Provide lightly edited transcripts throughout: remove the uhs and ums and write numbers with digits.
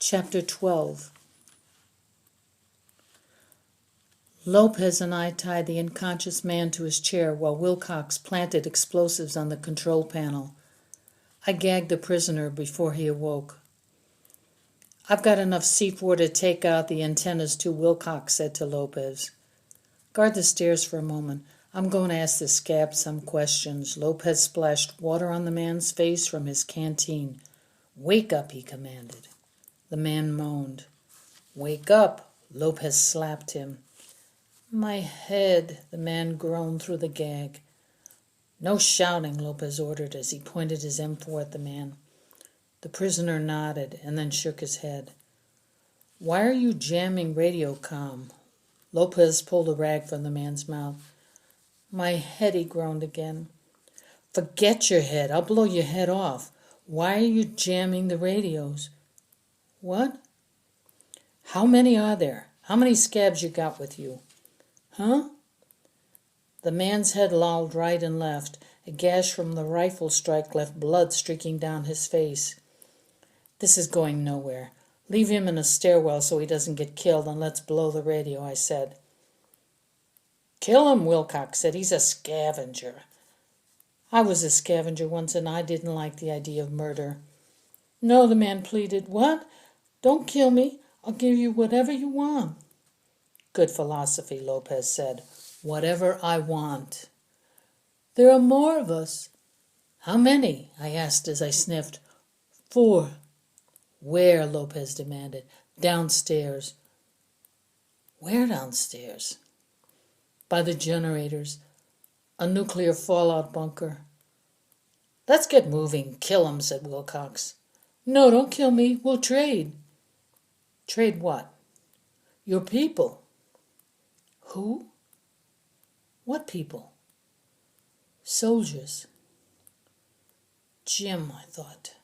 Chapter 12. Lopez and I tied the unconscious man to his chair while Wilcox planted explosives on the control panel. I gagged the prisoner before he awoke. "I've got enough C4 to take out the antennas too," Wilcox said to Lopez. "Guard the stairs for a moment. I'm going to ask the scab some questions." Lopez splashed water on the man's face from his canteen. "Wake up," he commanded. The man moaned. "Wake up," Lopez slapped him. "My head," the man groaned through the gag. "No shouting," Lopez ordered as he pointed his M4 at the man. The prisoner nodded and then shook his head. "Why are you jamming radio comm?" Lopez pulled a rag from the man's mouth. "My head," he groaned again. "Forget your head. I'll blow your head off. Why are you jamming the radios?" "What?" "How many are there? How many scabs you got with you?" "Huh?" The man's head lolled right and left. A gash from the rifle strike left blood streaking down his face. "This is going nowhere. Leave him in a stairwell so he doesn't get killed, and let's blow the radio," I said. "Kill him," Wilcox said. "He's a scavenger." "I was a scavenger once, and I didn't like the idea of murder." "No," the man pleaded. "What? Don't kill me. I'll give you whatever you want." "Good philosophy," Lopez said. "Whatever I want." "There are more of us." "How many?" I asked as I sniffed. 4. "Where?" Lopez demanded. "Downstairs." "Where downstairs?" "By the generators. A nuclear fallout bunker." "Let's get moving. Kill him," said Wilcox. "No, don't kill me. We'll trade." "Trade what?" "Your people." "Who?" "What people?" "Soldiers." Jim, I thought.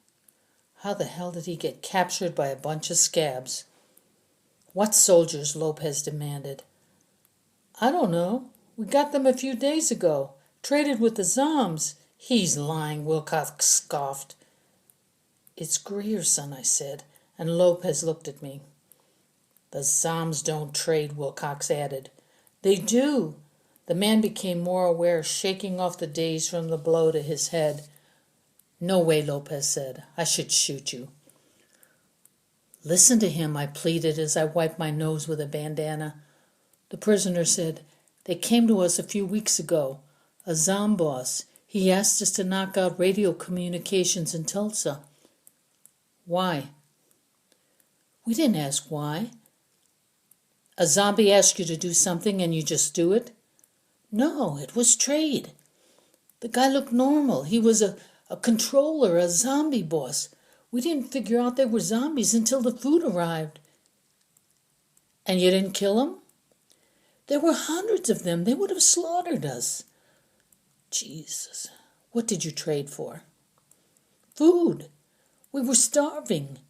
How the hell did he get captured by a bunch of scabs? "What soldiers?" Lopez demanded. "I don't know. We got them a few days ago. Traded with the Zoms." "He's lying," Wilcox scoffed. "It's Grierson," I said, and Lopez looked at me. "The Zoms don't trade," Wilcox added. "They do." The man became more aware, shaking off the daze from the blow to his head. "No way," Lopez said. "I should shoot you." "Listen to him," I pleaded as I wiped my nose with a bandana. The prisoner said, "They came to us a few weeks ago. A Zom boss. He asked us to knock out radio communications in Tulsa." "Why?" "We didn't ask why." "A zombie asked you to do something and you just do it?" "No, it was trade. The guy looked normal. He was a controller, a zombie boss. We didn't figure out they were zombies until the food arrived." "And you didn't kill them?" "There were hundreds of them. They would have slaughtered us." "Jesus. What did you trade for?" "Food. We were starving.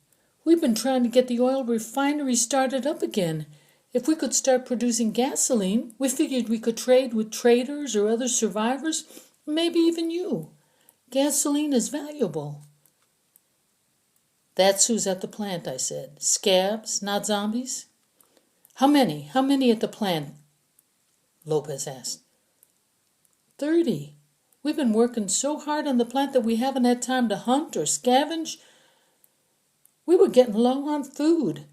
We've been trying to get the oil refinery started up again. If we could start producing gasoline, we figured we could trade with traders or other survivors, maybe even you. Gasoline is valuable." "That's who's at the plant," I said. "Scabs, not zombies?" How many? How many at the plant?" Lopez asked. 30. We've been working so hard on the plant that we haven't had time to hunt or scavenge. We were getting low on food.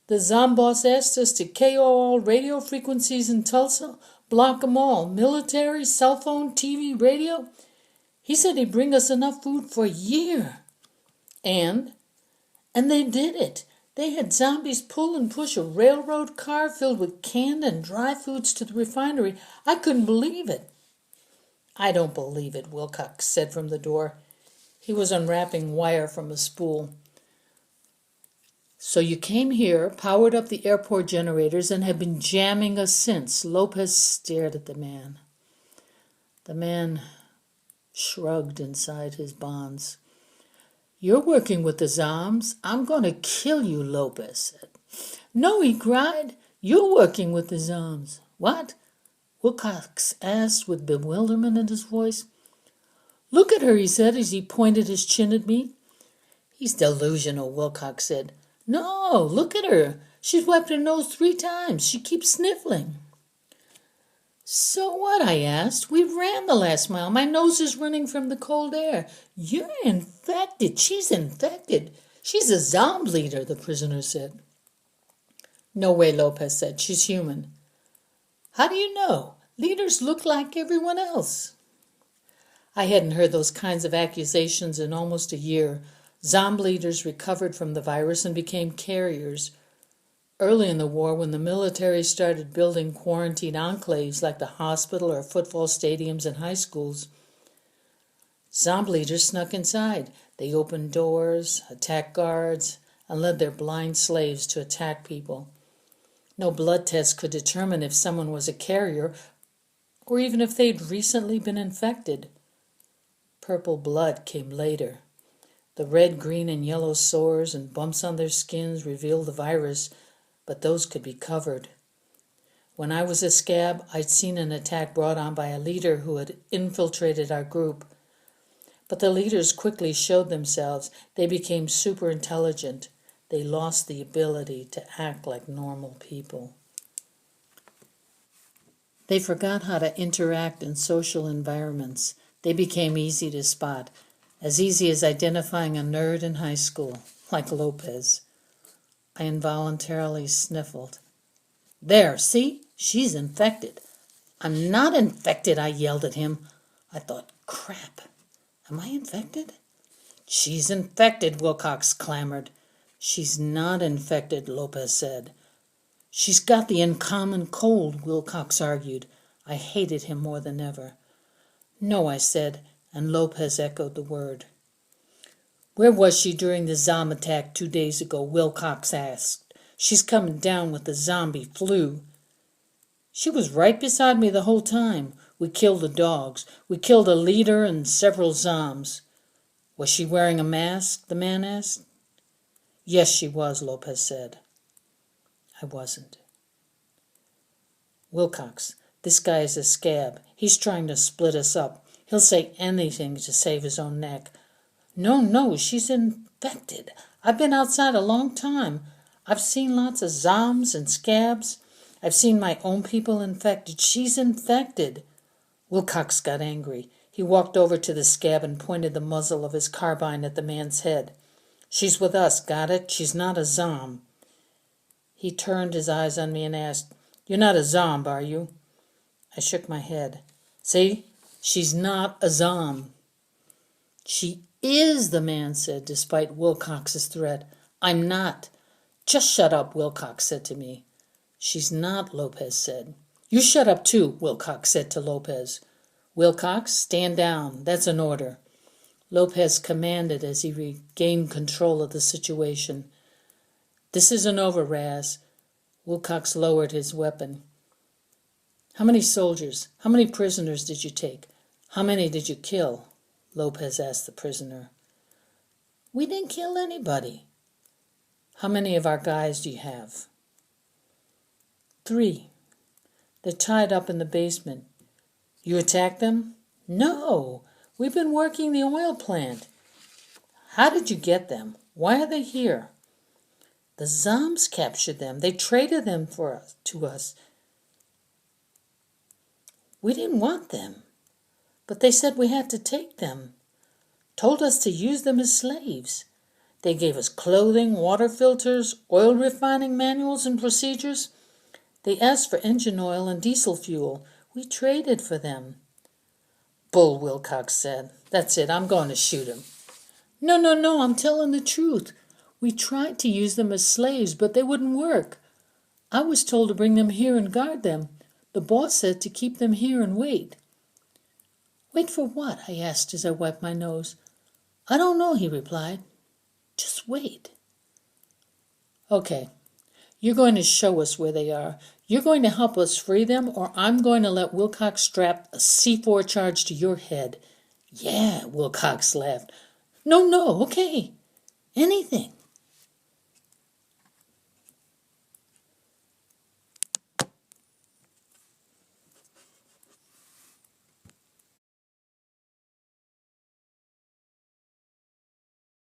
The Zomboss asked us to KO all radio frequencies in Tulsa, block them all, military, cell phone, TV, radio. He said he'd bring us enough food for a year. And they did it. They had zombies pull and push a railroad car filled with canned and dry foods to the refinery. I couldn't believe it. "I don't believe it," Wilcox said from the door. He was unwrapping wire from a spool. "So you came here, powered up the airport generators, and have been jamming us since." Lopez stared at the man. The man shrugged inside his bonds. "You're working with the Zoms. I'm going to kill you," Lopez said. "No," he cried. "You're working with the Zoms." "What?" Wilcox asked with bewilderment in his voice. "Look at her," he said as he pointed his chin at me. "He's delusional," Wilcox said. No, look at her. She's wiped her nose 3 times. She keeps sniffling. So what? I asked. We ran the last mile. My nose is running from the cold air. You're infected. She's infected. She's a zombie leader, the prisoner said. No way, Lopez said. She's human. How do you know? Leaders look like everyone else. I hadn't heard those kinds of accusations in almost a year. Zombie leaders recovered from the virus and became carriers. Early in the war, when the military started building quarantine enclaves like the hospital or football stadiums and high schools, zombie leaders snuck inside. They opened doors, attacked guards, and led their blind slaves to attack people. No blood test could determine if someone was a carrier or even if they'd recently been infected. Purple blood came later. The red, green, and yellow sores and bumps on their skins revealed the virus, but those could be covered. When I was a scab, I'd seen an attack brought on by a leader who had infiltrated our group. But the leaders quickly showed themselves. They became super intelligent. They lost the ability to act like normal people. They forgot how to interact in social environments. They became easy to spot, as easy as identifying a nerd in high school, like Lopez. I involuntarily sniffled. There, see? She's infected. I'm not infected, I yelled at him. I thought, crap, am I infected? She's infected, Wilcox clamored. She's not infected, Lopez said. She's got the uncommon cold, Wilcox argued. I hated him more than ever. No, I said, and Lopez echoed the word. Where was she during the zombie attack 2 days ago? Wilcox asked. She's coming down with the zombie flu. She was right beside me the whole time. We killed the dogs. We killed a leader and several zombs. Was she wearing a mask? The man asked. Yes, she was, Lopez said. I wasn't. Wilcox, this guy is a scab. He's trying to split us up. He'll say anything to save his own neck. No, she's infected. I've been outside a long time. I've seen lots of zombs and scabs. I've seen my own people infected. She's infected. Wilcox got angry. He walked over to the scab and pointed the muzzle of his carbine at the man's head. She's with us, got it? She's not a zomb. He turned his eyes on me and asked, You're not a zomb, are you? I shook my head. See? She's not a zomb. She is, the man said, despite Wilcox's threat. I'm not. Just shut up, Wilcox said to me. She's not, Lopez said. You shut up too, Wilcox said to Lopez. Wilcox, stand down. That's an order. Lopez commanded as he regained control of the situation. This isn't over, Raz. Wilcox lowered his weapon. How many soldiers, how many prisoners did you take? How many did you kill? Lopez asked the prisoner. We didn't kill anybody. How many of our guys do you have? 3. They're tied up in the basement. You attacked them? No. We've been working the oil plant. How did you get them? Why are they here? The Zombs captured them. They traded them to us. We didn't want them, but they said we had to take them. Told us to use them as slaves. They gave us clothing, water filters, oil refining manuals and procedures. They asked for engine oil and diesel fuel. We traded for them. Bull, Wilcox said. That's it, I'm going to shoot him. No, I'm telling the truth. We tried to use them as slaves, but they wouldn't work. I was told to bring them here and guard them. The boss said to keep them here and wait. Wait for what? I asked as I wiped my nose. I don't know, he replied. Just wait. Okay, you're going to show us where they are. You're going to help us free them, or I'm going to let Wilcox strap a C4 charge to your head. Yeah, Wilcox laughed. No, okay. Anything.